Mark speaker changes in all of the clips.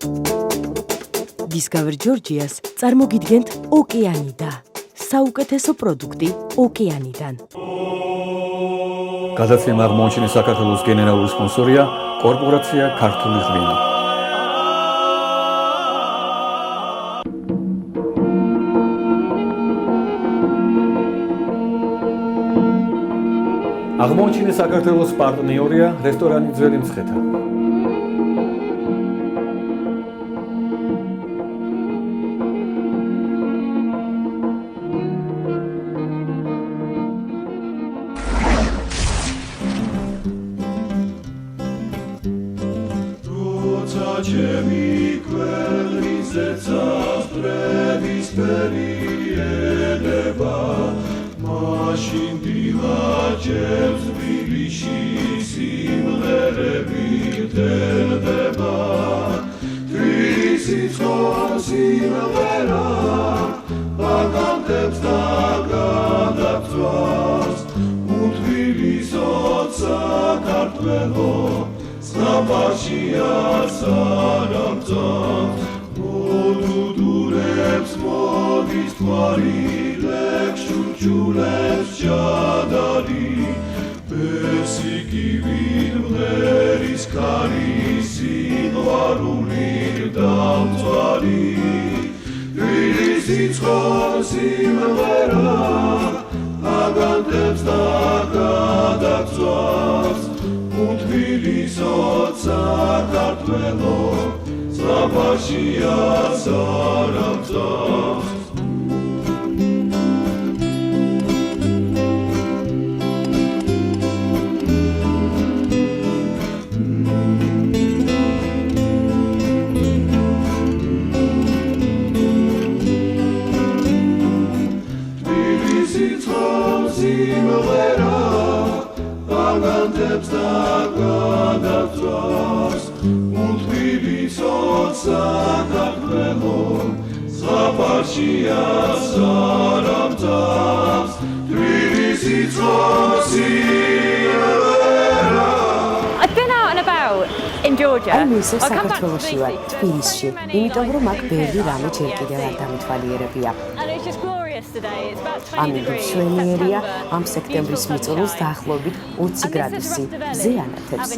Speaker 1: Discover Georgias წარმოგიდგენთ ოკეანიდა. საუკეთესო პროდუქტი ოკეანიდან.
Speaker 2: გადაცემა აღმოაჩინეს საქართველოს გენერალური სპონსორია კორპორაცია ქართული ღვინო. აღმოაჩინეს საქართველოს პარტნიორია რესტორანი ძველი მცხეთა.
Speaker 1: საქართველოში ვარ, თბილისში, იმიტომ რომ აქ ბევრი რამე ჯერ კიდევ არ დამითვალიერებია. ამიტომ მშვენიერია ამ სექტემბრის მიწურულს დაახლოებით 20 გრადუსი მზე ანათებს.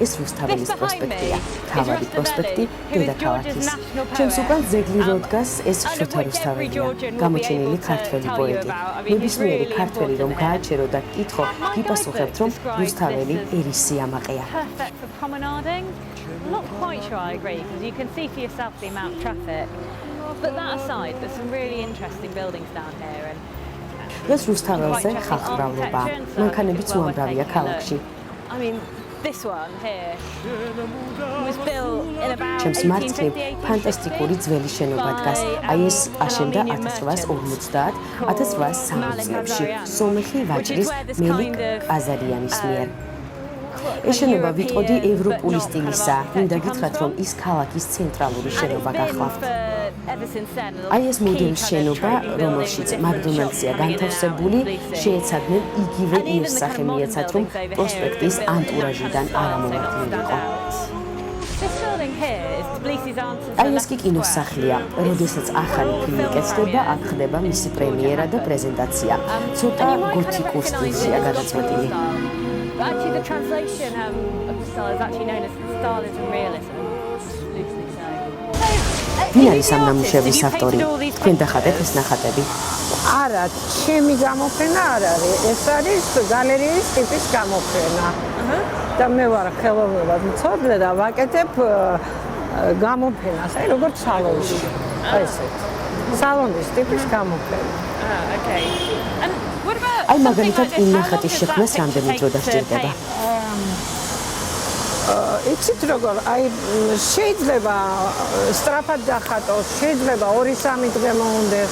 Speaker 1: ეს რუსთაველის პროსპექტია, თავადი პროსპექტი დედაქალაქის. ჩემს უკან ძეგლი რო დგას, ეს შოთა რუსთაველია, გამოჩენილი ქართველი პოეტი. ნებისმიერი ქართველი რომ გააჩერო და კითხო, გიპასუხებთ რომ რუსთაველი ერის სიამაყეა.
Speaker 3: Not quite sure I agree because you can see for yourself the amount of traffic. But that aside, there's some really interesting buildings down here and
Speaker 1: ეს რუსთაველზე ხალხმრავლობა. მანქანებიც უამრავია ქალაქში.
Speaker 3: I mean this one here was built in about
Speaker 1: ჩემს მარცხნივ ფანტასტიკური ძველი შენობა დგას. აი ეს აშენდა 1850-1860 წლებში სომეხი ვაჭრის მელიქ ყაზარიანის მიერ. ეს შენობა ვიტყოდი ევროპული სტილისა. მინდა გითხრათ, რომ ის ქალაქის ცენტრალური შენობა გახლავთ. აი ეს მოდელი შენობა, რომელშიც მაკდონალდსია განთავსებული, შეეცადნენ იგივე იერსახე მიეცათ, რომ პროსპექტის ანტურაჟიდან არ ამოვარდნილიყო. აი ეს კი კინოსახლია, როდესაც ახალი ფილმი კეთდება, აქ ხდება მისი პრემიერა და პრეზენტაცია. ცოტა გოთიკურ სტილშია გადაწყვეტილი.
Speaker 3: Actually, the translation of the style is actually known as stylism realism. Loosely so.
Speaker 1: ვინ არის ამ ნამუშევრის ავტორი? თქვენ დახატეთ ეს ნახატები?
Speaker 4: არა, ჩემი გამოფენა არ არის. ეს არის გალერეის ტიპის გამოფენა. და მე ვარ ხელოვნებად მცოდნე და ვაკეთებ გამოფენას, აი როგორც სალონში. აი ესეთ. სალონის ტიპის გამოფენა.
Speaker 3: Okay. And what about
Speaker 1: აი მაგალითად იმ ნახატის შექმნას რამდენი დრო დასჭირდება?
Speaker 4: იცით როგორ, აი შეიძლება სწრაფად დახატოს, შეიძლება 2-3 დღე მოუნდეს.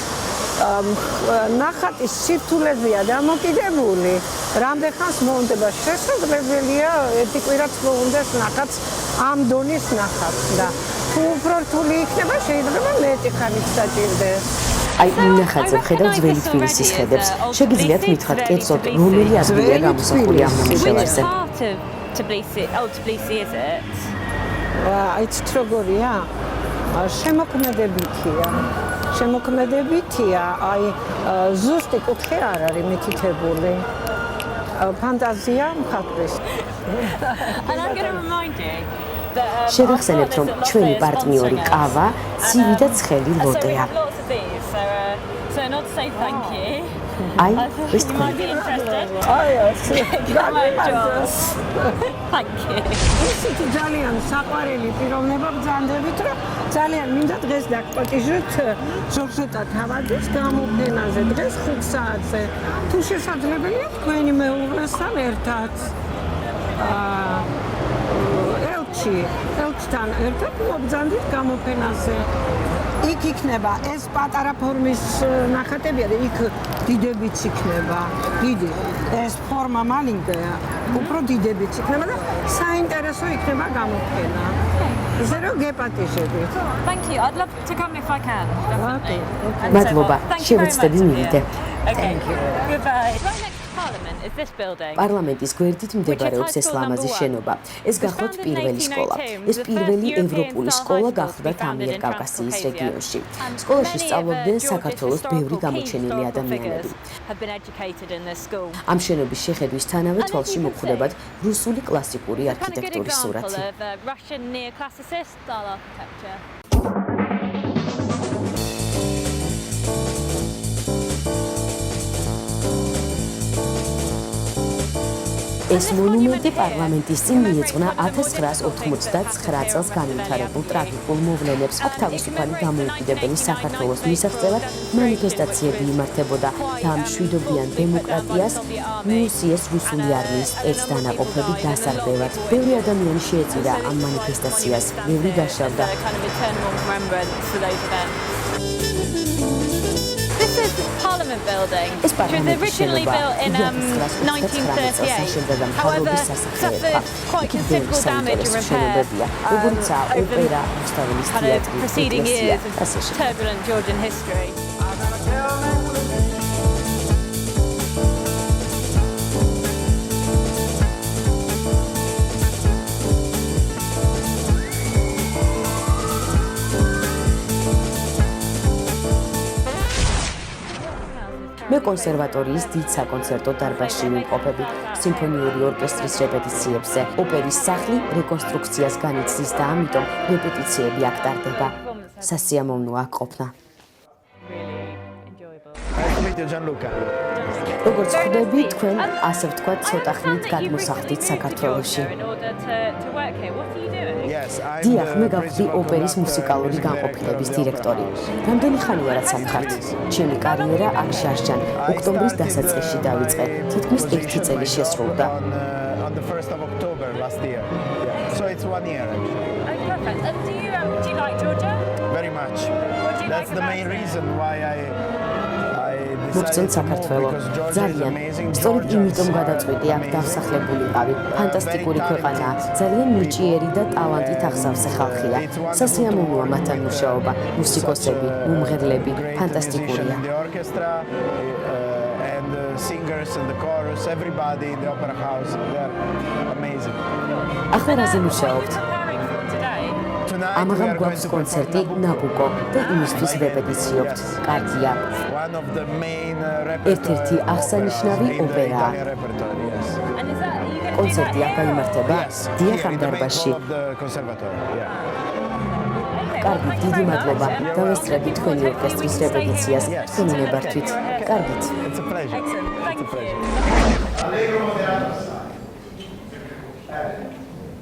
Speaker 4: ნახატის სირთულეზეა დამოკიდებული, რამდენ ხანს მოუნდება. შესაძლებელია ერთი კვირაც მოუნდეს ნახატს ამ დონის ნახატს და თუ უფრო რთული იქნება, შეიძლება მეტი ხანიც დაჭირდეს.
Speaker 1: აი იმ ნახატზე ვხედავ ძველი თბილისის ხედებს. შეგიძლიათ მითხრათ კერძოდ რომელი ადგილია გამოსახული ამ ნამუშევარზე?
Speaker 3: Tbilisi. Oh, Tbilisi is it?
Speaker 4: იცით როგორია? შემოქმედებითია, აი ზუსტი კუთხე არ არის მითითებული. ფანტაზია მხატვრის.
Speaker 3: And I'm going to remind you that
Speaker 1: შევახსენებთ, რომ ჩვენი პარტნიორი კავა ცივი და ცხელი
Speaker 3: so we
Speaker 1: ლოტეა.
Speaker 3: have lots of these. So not to say thank you.
Speaker 1: აი, ეს
Speaker 3: You might be
Speaker 1: თქვენ.
Speaker 3: interested.
Speaker 4: გაგიმარჯოს.
Speaker 3: Thank you.
Speaker 4: ისეთი ძალიან საყვარელი პიროვნება ბრძანდებით, რომ ძალიან მინდა დღეს დაგპატიჟოთ ჟორჟეტა თავადის გამოფენაზე დღეს 5 საათზე. თუ შესაძლებელია თქვენი მეუღლესთან ერთად ელჩთან ერთად მობრძანდით გამოფენაზე. იქ იქნება ეს პატარა ფორმის ნახატებია და იქ დიდებიც იქნება. დიდი ეს ფორმა მალინკეა, უფრო დიდებიც იქნება და საინტერესო იქნება გამოფენა. ისე რომ გეპატიჟებით.
Speaker 3: Thank you. I'd love to come if I can. Definitely.
Speaker 4: Okay.
Speaker 3: And so
Speaker 1: მადლობა,
Speaker 3: forth. Thank you very
Speaker 1: შევეცდები
Speaker 3: much,
Speaker 1: მივიდე.
Speaker 3: Sophia. Okay. Goodbye. Right next to Parliament is this building.
Speaker 1: პარლამენტის გვერდით მდებარეობს ეს ლამაზი შენობა. ეს გახლავთ პირველი სკოლა. ეს პირველი ევროპული სკოლა გახლავთ ამიერკავკასიის რეგიონში. სკოლაში სწავლობდნენ საქართველოს ბევრი გამოჩენილი ადამიანები.
Speaker 3: Have been educated in this school.
Speaker 1: ამ შენობის შეხედვისთანავე თვალში მოხვდებათ რუსული კლასიკური
Speaker 3: Kind of good
Speaker 1: არქიტექტურის
Speaker 3: example
Speaker 1: სურათი.
Speaker 3: of Russian neoclassicist style architecture.
Speaker 1: ეს მონუმენტი პარლამენტის წინ მიეძღვნა 1989 წელს განვითარებულ ტრაგიკულ მოვლენებს. აქ თავისუფალი დამოუკიდებელი საქართველოს მისაღწევად მანიფესტაციები იმართებოდა და ამ მშვიდობიან დემოკრატიას მიუსიეს რუსული არმიის სპეცდანაყოფები დასარბევად. ბევრი ადამიანი შეეწირა ამ მანიფესტაციას, ბევრი დაშავდა.
Speaker 3: A kind of eternal remembrance for those events. This is Parliament building,
Speaker 1: ეს
Speaker 3: which was
Speaker 1: პარლამენტის
Speaker 3: originally
Speaker 1: შენობა
Speaker 3: built in
Speaker 1: 1938. However,
Speaker 3: suffered quite considerable damage and repair over the kind of preceding years of turbulent Georgian history.
Speaker 1: მე კონსერვატორიის დიდ საკონცერტო დარბაზში ვიმყოფები სიმფონიური ორკესტრის რეპეტიციებზე. ოპერის სახლი რეკონსტრუქციას განიცდის და ამიტომ რეპეტიციები აქ ტარდება. სასიამოვნოა აქ ყოფნა.
Speaker 3: Really enjoyable.
Speaker 5: Nice to meet you, Gianluca.
Speaker 1: როგორც ხვდები, თქვენ ასე ვთქვათ, ცოტა ხნით გადმოსახლდით საქართველოში.
Speaker 3: In order to work here, what are you doing?
Speaker 5: Yes, I'm
Speaker 1: დიახ, მე
Speaker 5: the
Speaker 1: გავხდი
Speaker 5: principal
Speaker 1: ოპერის
Speaker 5: conductor,
Speaker 1: მუსიკალური
Speaker 5: music
Speaker 1: განყოფილების
Speaker 5: director of the
Speaker 1: დირექტორი.
Speaker 5: opera.
Speaker 1: რამდენი ხანი ვარად სამხართ? ჩემი კარიერა აქ შარშან ოქტომბრის დასაწყისში დავიწყე. თითქმის 1 წელი შესრულდა.
Speaker 5: On the 1st of October last year. Yeah. So it's 1 year actually.
Speaker 3: Oh, perfect. Do you like Georgia?
Speaker 5: Very much.
Speaker 3: What do you
Speaker 5: That's
Speaker 3: like
Speaker 5: the
Speaker 3: about
Speaker 5: main
Speaker 3: it?
Speaker 5: reason why I
Speaker 1: მოგწონთ
Speaker 5: decided to move
Speaker 1: საქართველო.
Speaker 5: because Georgia is
Speaker 1: ძალიან.
Speaker 5: amazing.
Speaker 1: სწორედ
Speaker 5: Georgians
Speaker 1: იმიტომ
Speaker 5: are
Speaker 1: გადაწყვიტე აქ
Speaker 5: amazing.
Speaker 1: დავსახლებულიყავი. ფანტასტიკური
Speaker 5: Very
Speaker 1: ქვეყანაა.
Speaker 5: talented
Speaker 1: ძალიან
Speaker 5: people.
Speaker 1: ნიჭიერი და ტალანტით აღსავსე ხალხია.
Speaker 5: It's wonderful
Speaker 1: სასიამოვნოა
Speaker 5: to work
Speaker 1: მათთან
Speaker 5: with,
Speaker 1: მუშაობა. მუსიკოსები,
Speaker 5: such a
Speaker 1: მომღერლები,
Speaker 5: great
Speaker 1: ფანტასტიკურია.
Speaker 5: musician in the orchestra, and the singers and the chorus, everybody in the opera house, they're amazing.
Speaker 1: ახლა რაზე მუშაობთ?
Speaker 3: Preparing for today.
Speaker 5: Tonight we
Speaker 1: ამაღამ
Speaker 5: are going
Speaker 1: გვაქვს
Speaker 5: to
Speaker 1: კონცერტი
Speaker 5: perform
Speaker 1: ნაბუკო და იმისთვის
Speaker 5: Yes.
Speaker 1: რეპეტიციობთ. კარგია.
Speaker 5: One of the main repertoire
Speaker 1: ერთ-ერთი აღსანიშნავი
Speaker 5: operas in the
Speaker 1: ოპერაა.
Speaker 5: Italian repertoire, yes.
Speaker 3: And is that, are you going to do
Speaker 1: კონცერტი
Speaker 3: that
Speaker 1: აქ
Speaker 3: here?
Speaker 1: გაიმართება?
Speaker 5: Yes,
Speaker 1: დიახ,
Speaker 5: here
Speaker 1: ამ
Speaker 5: in the main
Speaker 1: დარბაზში.
Speaker 5: hall of the conservatory, yeah.
Speaker 3: Okay, well,
Speaker 1: კარგი,
Speaker 3: thank you
Speaker 1: დიდი
Speaker 3: very
Speaker 1: მადლობა.
Speaker 3: much.
Speaker 1: დავესწრები თქვენი
Speaker 3: Hopefully we
Speaker 1: ორკესტრის
Speaker 3: can stay here
Speaker 1: რეპეტიციას.
Speaker 3: and
Speaker 1: თქვენ უნებართვით. კარგით.
Speaker 5: It's a pleasure.
Speaker 3: Excellent. Thank
Speaker 5: It's a pleasure.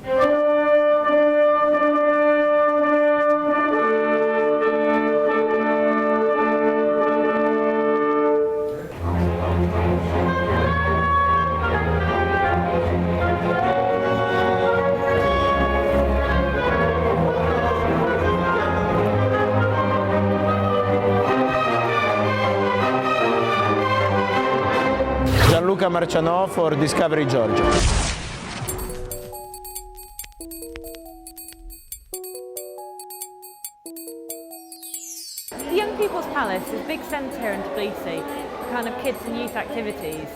Speaker 3: you.
Speaker 5: Gianluca Marcianò for Discovery Georgia.
Speaker 3: The Young People's Palace is a big centre here in Tbilisi for kind of kids and youth activities.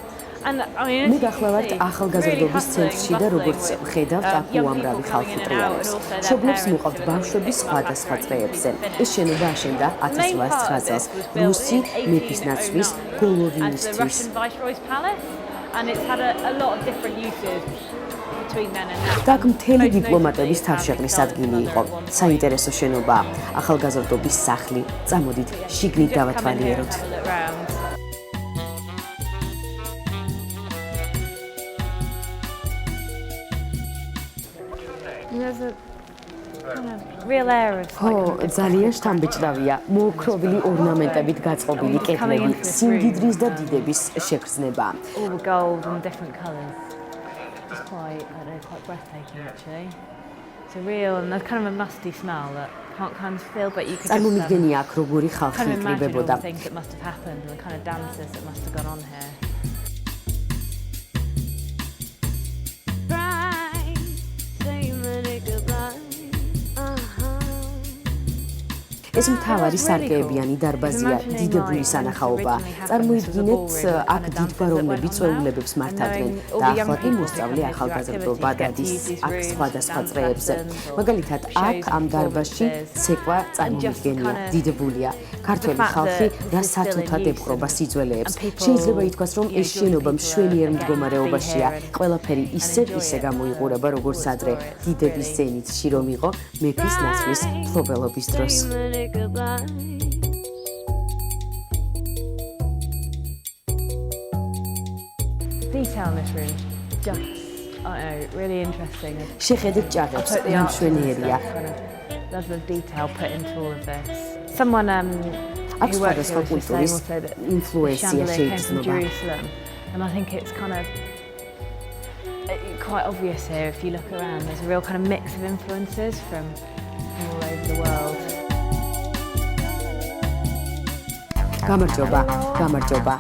Speaker 1: მე გახლავართ ახალგაზრდობის ცენტრში და როგორც ხედავთ, აქ უამრავი ხალხი ტრიალებს. მშობლებს მოყავთ ბავშვები სხვადასხვა წრეებზე. ეს შენობა აშენდა 1809 წელს რუსი მეფის ნაცვლის გოლოვინისთვის.
Speaker 3: And it's had a lot of different uses between then and now.
Speaker 1: Так მთელი დიპლომატების თავშეყრის ადგილი იყო. საინტერესო შენობაა. ახალგაზრდობის სახლი. წამოდით, შიგნით დავათვალიეროთ.
Speaker 3: There's a kind of real air of
Speaker 1: ძალიან შთამბეჭდავია. მოოქროვილი ორნამენტებით გაწყობილი კედლები, სიმდიდრის და დიდების შეგრძნება.
Speaker 3: all the gold and different colours. It's quite breathtaking actually. It's a real and there's kind of a musty smell that can't kind of feel, but you could
Speaker 1: წარმომიდგენია აქ როგორი ხალხი
Speaker 3: kind of imagine all
Speaker 1: იკრიბებოდა.
Speaker 3: the things that must have happened and the kind of dances that must have gone on here.
Speaker 1: ეს მთავარი სარკეებიანი დარბაზია, დიდებული სანახაობაა. წარმოიდგინეთ, აქ დიდგვაროვნები წვეულებებს მართავდნენ და ახლა კი მოსწავლე ახალგაზრდობა დადის აქ სხვადასხვა წრეებზე. მაგალითად, აქ ამ დარბაზში ცეკვა წარმომიდგენია, დიდებულია. ქართველი ხალხი რა სათუთა დებხრობა სიძველეებს. შეიძლება ითქვას, რომ ეს შენობა მშვენიერ მდგომარეობაშია. ყველაფერი ისე გამოიყურება, როგორც ადრე დიდების ზენიტში რომ იყო მეფის ნაცვლის მფლობელობის დროს.
Speaker 3: Detail in this room, just, I don't know, really interesting.
Speaker 1: შეხედეთ ჭაღებს, რა მშვენიერია.
Speaker 3: Lots of detail put into all of this. Someone
Speaker 1: აქ სხვადასხვა კულტურის ინფლუენცია შეიძლება.
Speaker 3: And I think it's kind of quite obvious here if you look around. There's a real kind of mix of influences from all over the world.
Speaker 1: გამარჯობა.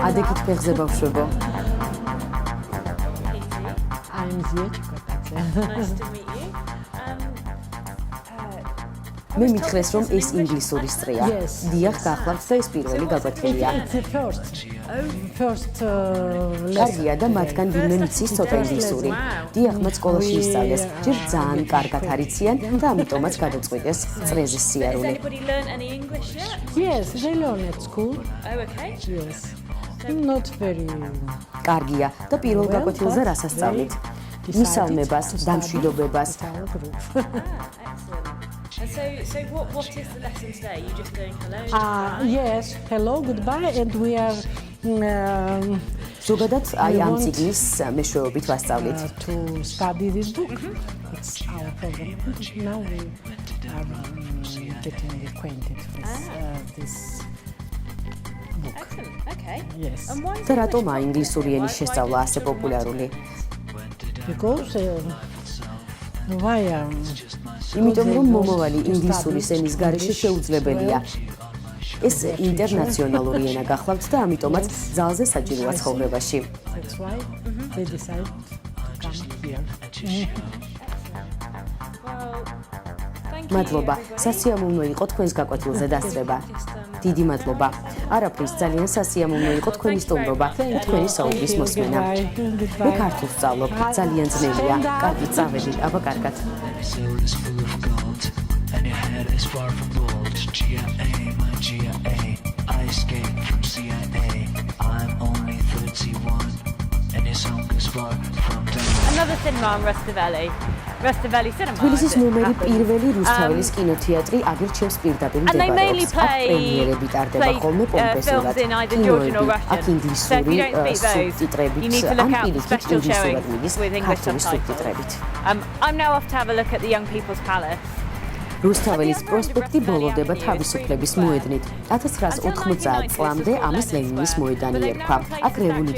Speaker 1: ადეკით ფეხზე ბავშვებო.
Speaker 4: I'm Zietko.
Speaker 3: Nice to meet you.
Speaker 1: მე მითხრეს, რომ ეს ინგლისური სწრია. დიახ, გახლავთ და ეს პირველი გაკვეთილია. კარგია და მათგან ვინმე მიცის ცოტა ინგლისური. დიახ, მათ სკოლაში ისწავლეს. ჯერ ძალიან კარგად არიციან და ამიტომაც გადაწყვიტეს წრეზე სიარული.
Speaker 4: Yes, they learn at school.
Speaker 3: Oh, okay.
Speaker 4: Yes. Not very.
Speaker 1: კარგია და პირველ გაკვეთილზე რას ასწავლით? მისალმებას, დამშვიდობებას.
Speaker 3: And so what is the lesson today? You just doing hello?
Speaker 4: Yes, hello, goodbye, and we are
Speaker 1: ზოგადად აი ამ ციგნის მეშვეობით ვასწავლით.
Speaker 4: to study this book. It's our program. Now we are getting acquainted with this book.
Speaker 3: Excellent. Okay.
Speaker 4: Yes.
Speaker 3: And why is
Speaker 1: და რატომაა ინგლისური ენის შესწავლა ასე პოპულარული?
Speaker 4: Because why
Speaker 1: იმიტომ რომ მომავალი ინგლისური ენის გარეშე შეუძლებელია. ეს ინტერნაციონალური ენა გახლავთ და ამიტომაც ძალზე საჭიროა ცხოვრებაში.
Speaker 4: That's why they decide to come here.
Speaker 1: მადლობა. სასიამოვნო იყო თქვენს გაკვეთილზე დასწრება. დიდი მადლობა. არაფრის ძალიან სასიამოვნო იყო თქვენი სტუმრობა და თქვენი საუბრის მოსმენა. მე ქართულს სწავლობ, ძალიან ძნელია. კარგი წავედით, აბა კარგად.
Speaker 3: Another cinema on Rustaveli. Rustaveli Cinema.
Speaker 1: თბილისის ნომერი პირველი რუსთაველის კინოთეატრი აგერჩევს პირდაპირ მდებარეობს. აქ პრემიერები ტარდება ხოლმე პომპეზურად. აქ ინგლისური სუბტიტრებით ან პირიქით ინგლისურად მიდის ქართული სუბტიტრებით.
Speaker 3: I'm now off to have a look at the Young People's Palace.
Speaker 1: რუსთაველის პროსპექტი ბოლოვდება თავისუფლების მოედნით. 1980 წლამდე ამას ლენინის მოედანი ერქვა. აქ რევოლუცია